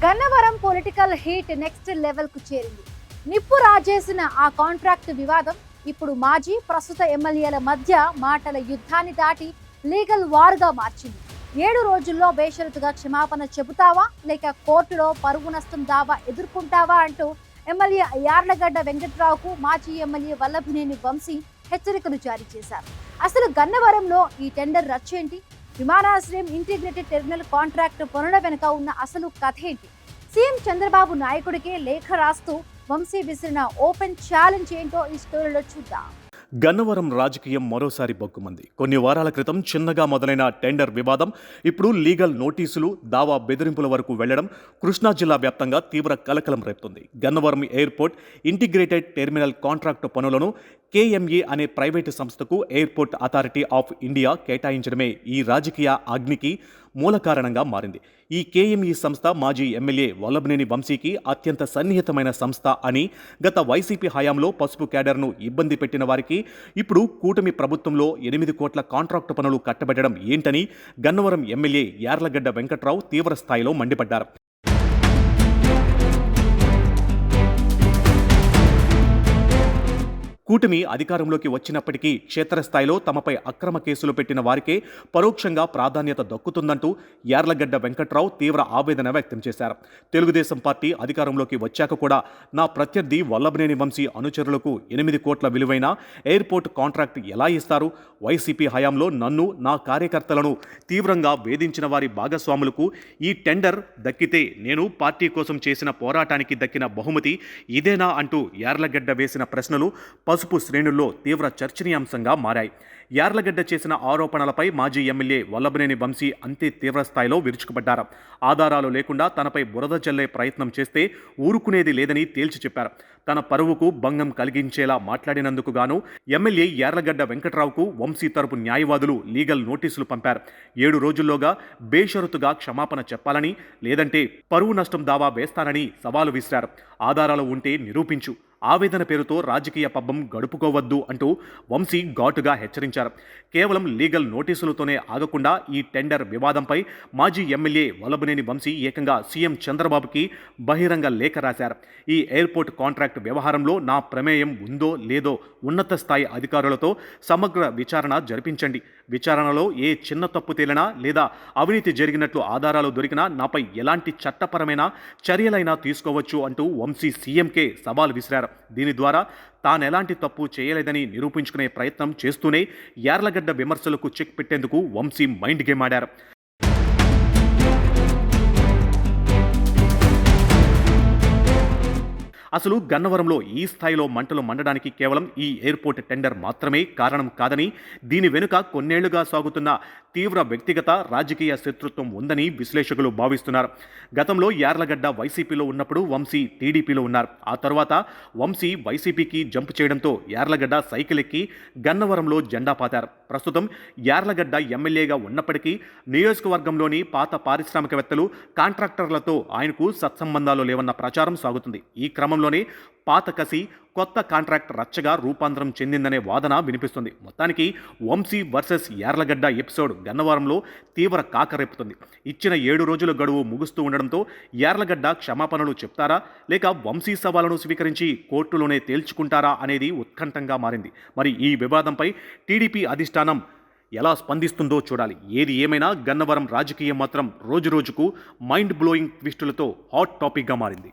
Gannavaram political heat next level కు చేరింది. నిప్పు రాజేసిన ఆ కాంట్రాక్ట్ వివాదం ఇప్పుడు మాజీ ప్రస్తుత ఎమ్మెల్యేల మధ్య మాటల యుద్ధాన్ని దాటి లీగల్ వార్ గా మార్చింది. 7 రోజుల్లో బేషరతుగా క్షమాపణ చెబుతావా లేక కోర్టులో పరువు నష్టం దావా ఎదుర్కొంటావా అంటూ ఎమ్మెల్యే యార్లగడ్డ వెంకట్రావుకు మాజీ ఎమ్మెల్యే వల్లభినేని వంశీ హెచ్చరికలు జారీ చేశారు. అసలు గన్నవరంలో ఈ టెండర్ రచ్చేంటి? విమానాశ్రయం ఇంటిగ్రేటెడ్ టెర్మినల్ కాంట్రాక్ట్ పనుల వెనుక ఉన్న అసలు కథ ఏంటి? సీఎం చంద్రబాబు నాయుడికే లేఖ రాస్తూ వంశీ విసిరిన ఓపెన్ ఛాలెంజ్ ఏంటో ఈ స్టోరీలో చూద్దాం. గన్నవరం రాజకీయం మరోసారి బొక్కుమంది. కొన్ని వారాల క్రితం చిన్నగా మొదలైన టెండర్ వివాదం ఇప్పుడు లీగల్ నోటీసులు, దావా బెదిరింపుల వరకు వెళ్లడం కృష్ణా జిల్లా వ్యాప్తంగా తీవ్ర కలకలం రేపుతుంది. Gannavaram airport integrated terminal contract పనులను కేఎంఏ అనే ప్రైవేటు సంస్థకు ఎయిర్పోర్ట్ అథారిటీ ఆఫ్ ఇండియా కేటాయించడమే ఈ రాజకీయ అగ్నికి మూల కారణంగా మారింది. ఈ కేఎంఈ సంస్థ మాజీ ఎమ్మెల్యే వల్లభినేని వంశీకి అత్యంత సన్నిహితమైన సంస్థ అని, గత వైసీపీ హయాంలో పసుపు క్యాడర్ను ఇబ్బంది పెట్టిన వారికి ఇప్పుడు కూటమి ప్రభుత్వంలో 8 కోట్ల కాంట్రాక్టు పనులు కట్టబెట్టడం ఏంటని గన్నవరం ఎమ్మెల్యే యార్లగడ్డ వెంకట్రావు తీవ్ర స్థాయిలో మండిపడ్డారు. కూటమి అధికారంలోకి వచ్చినప్పటికీ క్షేత్రస్థాయిలో తమపై అక్రమ కేసులు పెట్టిన వారికే పరోక్షంగా ప్రాధాన్యత దక్కుతుందంటూ యార్లగడ్డ వెంకట్రావు తీవ్ర ఆవేదన వ్యక్తం చేశారు. తెలుగుదేశం పార్టీ అధికారంలోకి వచ్చాక కూడా నా ప్రత్యర్థి వల్లభినేని వంశీ అనుచరులకు 8 కోట్ల విలువైన ఎయిర్పోర్ట్ కాంట్రాక్ట్ ఎలా ఇస్తారు? వైసీపీ హయాంలో నన్ను, నా కార్యకర్తలను తీవ్రంగా వేధించిన వారి భాగస్వాములకు ఈ టెండర్ దక్కితే నేను పార్టీ కోసం చేసిన పోరాటానికి దక్కిన బహుమతి ఇదేనా అంటూ యార్లగడ్డ వేసిన ప్రశ్నలు పసుపు శ్రేణుల్లో తీవ్ర చర్చనీయాంశంగా మారాయి. యార్లగడ్డ చేసిన ఆరోపణలపై మాజీ ఎమ్మెల్యే వల్లభినేని వంశీ అంతే తీవ్రస్థాయిలో విరుచుకుపడ్డారు. ఆధారాలు లేకుండా తనపై బురద చల్లే ప్రయత్నం చేస్తే ఊరుకునేది లేదని తేల్చి చెప్పారు. తన పరువుకు భంగం కలిగించేలా మాట్లాడినందుకు గాను ఎమ్మెల్యే యార్లగడ్డ వెంకట్రావుకు వంశీ తరపు న్యాయవాదులు లీగల్ నోటీసులు పంపారు. 7 రోజుల్లోగా బేషరతుగా క్షమాపణ చెప్పాలని, లేదంటే పరువు నష్టం దావా వేస్తానని సవాలు విసిరారు. ఆధారాలు ఉంటే నిరూపించు, ఆవేదన పేరుతో రాజకీయ పబ్బం గడుపుకోవద్దు అంటూ వంశీ ఘాటుగా హెచ్చరించారు. కేవలం లీగల్ నోటీసులతోనే ఆగకుండా ఈ టెండర్ వివాదంపై మాజీ ఎమ్మెల్యే వల్లభినేని వంశీ ఏకంగా సీఎం చంద్రబాబుకి బహిరంగ లేఖ రాశారు. ఈ ఎయిర్పోర్ట్ కాంట్రాక్ట్ వ్యవహారంలో నా ప్రమేయం ఉందో లేదో ఉన్నత స్థాయి అధికారులతో సమగ్ర విచారణ జరిపించండి. విచారణలో ఏ చిన్న తప్పు తేలినా లేదా అవినీతి జరిగినట్లు ఆధారాలు దొరికినా నాపై ఎలాంటి చట్టపరమైన చర్యలైనా తీసుకోవచ్చు అంటూ వంశీ సీఎంకే సవాల్ విసిరారు. దీని ద్వారా తానెలాంటి తప్పు చేయలేదని నిరూపించుకునే ప్రయత్నం చేస్తూనే యార్లగడ్డ విమర్శలకు చెక్ పెట్టేందుకు వంశీ మైండ్ గేమ్ ఆడారు. అసలు గన్నవరంలో ఈ స్థాయిలో మంటలు మండడానికి కేవలం ఈ ఎయిర్పోర్ట్ టెండర్ మాత్రమే కారణం కాదని, దీని వెనుక కొన్నేళ్లుగా సాగుతున్న తీవ్ర వ్యక్తిగత రాజకీయ శత్రుత్వం ఉందని విశ్లేషకులు భావిస్తున్నారు. గతంలో యార్లగడ్డ వైసీపీలో ఉన్నప్పుడు వంశీ టీడీపీలో ఉన్నారు. ఆ తర్వాత వంశీ వైసీపీకి జంప్ చేయడంతో యార్లగడ్డ సైకిల్ ఎక్కి గన్నవరంలో జెండా పాతారు. ప్రస్తుతం యార్లగడ్డ ఎమ్మెల్యేగా ఉన్నప్పటికీ నియోజకవర్గంలోని పాత పారిశ్రామికవేత్తలు, కాంట్రాక్టర్లతో ఆయనకు సత్సంబంధాలు లేవన్న ప్రచారం సాగుతుంది. ఈ క్రమంలోనే పాత కసి కొత్త కాంట్రాక్ట్ రచ్చగా రూపాంతరం చెందిందనే వాదన వినిపిస్తుంది. మొత్తానికి వంశీ వర్సెస్ యార్లగడ్డ ఎపిసోడ్ గన్నవరంలో తీవ్ర కాకరేపుతుంది. ఇచ్చిన 7 రోజుల గడువు ముగుస్తూ ఉండడంతో యార్లగడ్డ క్షమాపణలు చెప్తారా లేక వంశీ సవాలను స్వీకరించి కోర్టులోనే తేల్చుకుంటారా అనేది ఉత్కంఠంగా మారింది. మరి ఈ వివాదంపై టీడీపీ అధిష్టానం ఎలా స్పందిస్తుందో చూడాలి. ఏది ఏమైనా గన్నవరం రాజకీయం మాత్రం రోజురోజుకు మైండ్ బ్లోయింగ్ ట్విస్టులతో హాట్ టాపిక్గా మారింది.